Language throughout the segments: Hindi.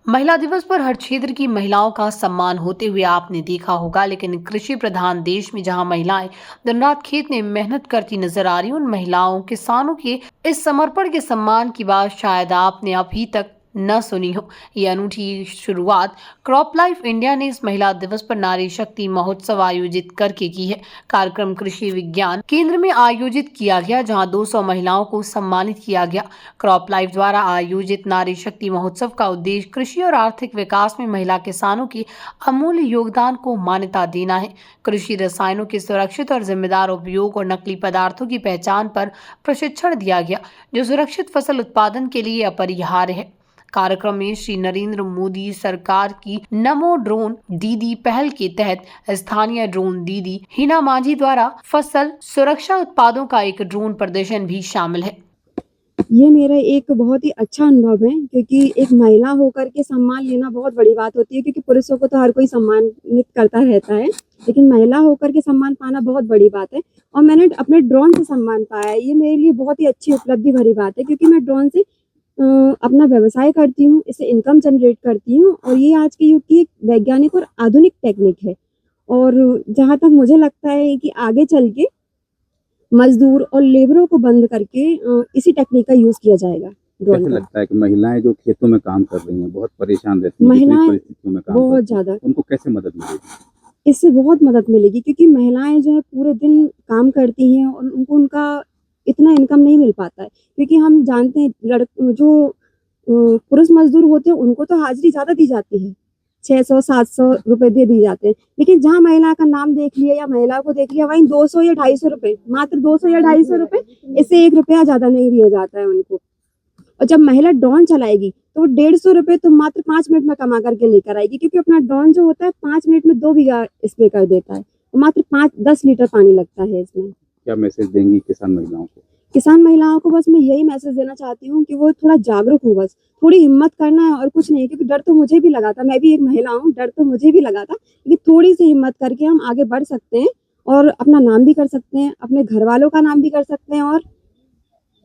महिला दिवस पर हर क्षेत्र की महिलाओं का सम्मान होते हुए आपने देखा होगा, लेकिन कृषि प्रधान देश में जहां महिलाएं दिन रात खेत में मेहनत करती नजर आ रही, उन महिलाओं किसानों के इस समर्पण के सम्मान की बात शायद आपने अभी तक न सुनी हो। ये अनूठी शुरुआत क्रॉप लाइफ इंडिया ने इस महिला दिवस पर नारी शक्ति महोत्सव आयोजित करके की है। कार्यक्रम कृषि विज्ञान केंद्र में आयोजित किया गया, जहां 200 महिलाओं को सम्मानित किया गया। क्रॉप लाइफ द्वारा आयोजित नारी शक्ति महोत्सव का उद्देश्य कृषि और आर्थिक विकास में महिला किसानों के अमूल्य योगदान को मान्यता देना है। कृषि रसायनों के सुरक्षित और जिम्मेदार उपयोग और नकली पदार्थों की पहचान पर प्रशिक्षण दिया गया, जो सुरक्षित फसल उत्पादन के लिए अपरिहार्य है। कार्यक्रम में श्री नरेंद्र मोदी सरकार की नमो ड्रोन दीदी पहल के तहत स्थानीय ड्रोन दीदी हिना मांझी द्वारा फसल सुरक्षा उत्पादों का एक ड्रोन प्रदर्शन भी शामिल है। ये मेरा एक बहुत ही अच्छा अनुभव है, क्योंकि एक महिला होकर के सम्मान लेना बहुत बड़ी बात होती है, क्योंकि पुरुषों को तो हर कोई सम्मानित करता रहता है, लेकिन महिला होकर के सम्मान पाना बहुत बड़ी बात है। और मैंने अपने ड्रोन से सम्मान पाया है। ये मेरे लिए बहुत ही अच्छी उपलब्धि भरी बात है, क्योंकि मैं ड्रोन से अपना व्यवसाय करती हूँ, इससे इनकम जनरेट करती हूँ, और ये आज के युग की एक वैज्ञानिक और आधुनिक टेक्निक है। और जहाँ तक मुझे लगता है कि आगे चल के मजदूर और लेबरों को बंद करके इसी टेक्निक का यूज किया जाएगा। कैसे लगता है कि महिलाएं जो खेतों में काम कर रही हैं बहुत परेशान रहती हैं, महिलाएं परिस्थितियों में काम बहुत करती हैं, ज्यादा, उनको कैसे मदद मिलेगी? इससे बहुत मदद मिलेगी, क्योंकि महिलाएं जो है पूरे दिन काम करती हैं और उनका इतना इनकम नहीं मिल पाता है, क्योंकि हम जानते हैं जो पुरुष मजदूर होते हैं उनको तो हाजिरी ज्यादा दी जाती है, 600-700 रुपए दे दिए जाते हैं, लेकिन जहाँ महिला का नाम देख लिया या महिला को देख लिया, वहीं 200 या 250 रुपए, मात्र 200 या 250 रुपए, इससे 1 रुपया ज्यादा नहीं दिया जाता है उनको। और जब महिला ड्रोन चलाएगी तो वो 150 रुपए तो मात्र 5 मिनट में कमा करके लेकर आएगी, क्योंकि अपना ड्रोन जो होता है 5 मिनट में 2 बीघा स्प्रे कर देता है, और मात्र 5-10 लीटर पानी लगता है इसमें। क्या मैसेज देंगी किसान महिलाओं को? किसान महिलाओं को बस मैं यही मैसेज देना चाहती हूँ कि वो थोड़ा जागरूक हो, बस थोड़ी हिम्मत करना है और कुछ नहीं, क्योंकि डर तो मुझे भी लगा था, मैं भी एक महिला हूँ, डर तो मुझे भी लगा था, लेकिन थोड़ी सी हिम्मत करके हम आगे बढ़ सकते हैं और अपना नाम भी कर सकते हैं, अपने घर वालों का नाम भी कर सकते हैं, और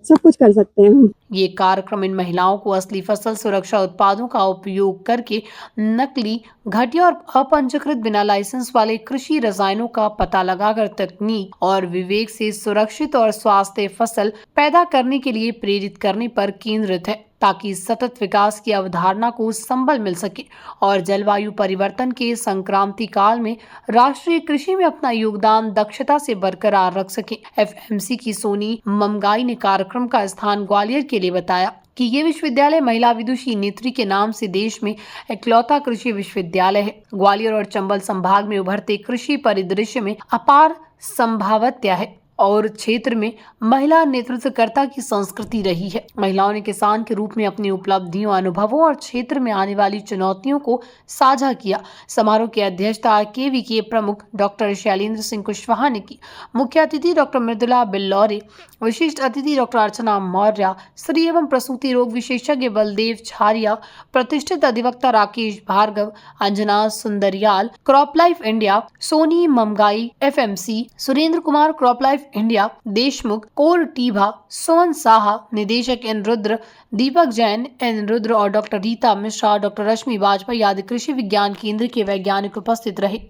सब कुछ कर सकते हैं हम। ये कार्यक्रम इन महिलाओं को असली फसल सुरक्षा उत्पादों का उपयोग करके नकली, घटिया और अपंजीकृत बिना लाइसेंस वाले कृषि रसायनों का पता लगाकर तकनीक और विवेक से सुरक्षित और स्वास्थ्य फसल पैदा करने के लिए प्रेरित करने पर केंद्रित है, ताकि सतत विकास की अवधारणा को संबल मिल सके और जलवायु परिवर्तन के संक्रांति काल में राष्ट्रीय कृषि में अपना योगदान दक्षता से बरकरार रख सके। एफएमसी की सोनी ममगाई ने कार्यक्रम का स्थान ग्वालियर के लिए बताया कि ये विश्वविद्यालय महिला विदुषी नेत्री के नाम से देश में इकलौता कृषि विश्वविद्यालय है। ग्वालियर और चंबल संभाग में उभरते कृषि परिदृश्य में अपार संभावत्या है और क्षेत्र में महिला नेतृत्वकर्ता की संस्कृति रही है। महिलाओं ने किसान के रूप में अपनी उपलब्धियों, अनुभवों और क्षेत्र में आने वाली चुनौतियों को साझा किया। समारोह की अध्यक्षता केवीके प्रमुख डॉक्टर शैलेंद्र सिंह कुशवाहा ने की। मुख्य अतिथि डॉक्टर मृदुला बिल्लौरे, विशिष्ट अतिथि डॉक्टर अर्चना मौर्य, स्त्री एवं प्रसूति रोग विशेषज्ञ बलदेव छारिया, प्रतिष्ठित अधिवक्ता Rakesh Bhargav, Anjana Sundriyal, crop life India, Soni Mamgai, FMC, Surendra Kumar, crop life India, Deshmukh, Corteva, Sohan Saha, निदेशक एन रुद्र, दीपक जैन एन रुद्र और डॉक्टर रीता मिश्रा, डॉक्टर रश्मि वाजपेयी आदि कृषि विज्ञान केंद्र के वैज्ञानिक उपस्थित रहे।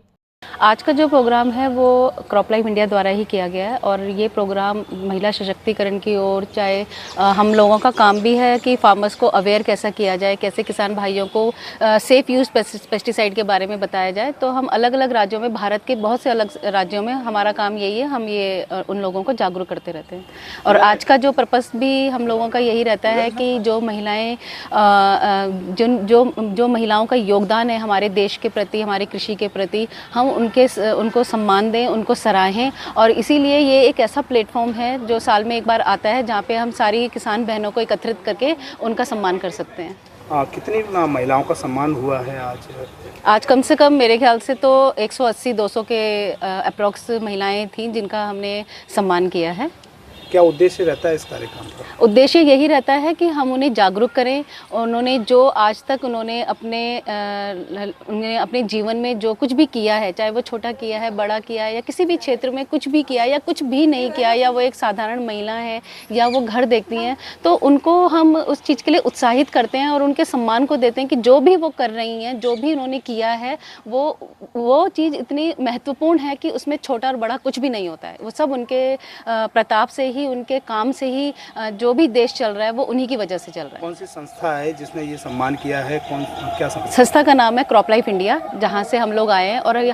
आज का जो प्रोग्राम है वो क्रॉप लाइफ इंडिया द्वारा ही किया गया है, और ये प्रोग्राम महिला सशक्तिकरण की ओर, चाहे हम लोगों का काम भी है कि फार्मर्स को अवेयर कैसा किया जाए, कैसे किसान भाइयों को सेफ़ यूज़ पेस्टिसाइड के बारे में बताया जाए। तो हम अलग अलग राज्यों में, भारत के बहुत से अलग राज्यों में हमारा काम यही है, हम ये उन लोगों को जागरूक करते रहते हैं। और आज का जो पर्पस भी हम लोगों का यही रहता है कि जो महिलाएँ जो महिलाओं का योगदान है हमारे देश के प्रति, हमारे कृषि के प्रति, हम उनको सम्मान दें, उनको सराहें। और इसीलिए ये एक ऐसा प्लेटफॉर्म है जो साल में एक बार आता है, जहाँ पे हम सारी किसान बहनों को एकत्रित करके उनका सम्मान कर सकते हैं। कितनी महिलाओं का सम्मान हुआ है आज कम से कम मेरे ख्याल से तो 180-200 के अप्रॉक्स महिलाएं थीं जिनका हमने सम्मान किया है। क्या उद्देश्य रहता है इस कार्यक्रम का? उद्देश्य यही रहता है कि हम उन्हें जागरूक करें। उन्होंने जो आज तक उन्होंने अपने जीवन में जो कुछ भी किया है, चाहे वो छोटा किया है, बड़ा किया है या किसी भी क्षेत्र में कुछ भी किया या कुछ भी नहीं किया, या वो एक साधारण महिला है या वो घर देखती हैं, तो उनको हम उस चीज़ के लिए उत्साहित करते हैं और उनके सम्मान को देते हैं कि जो भी वो कर रही हैं, जो भी उन्होंने किया है, वो चीज़ इतनी महत्वपूर्ण है कि उसमें छोटा और बड़ा कुछ भी नहीं होता है। वो सब उनके प्रताप से ही, उनके काम से ही जो भी देश चल रहा है वो उन्हीं की वजह से चल रहा है। कौन सी संस्था है जिसने ये सम्मान किया है? क्या संस्था? संस्था का नाम है क्रॉप लाइफ इंडिया, जहाँ से हम लोग आए हैं और हम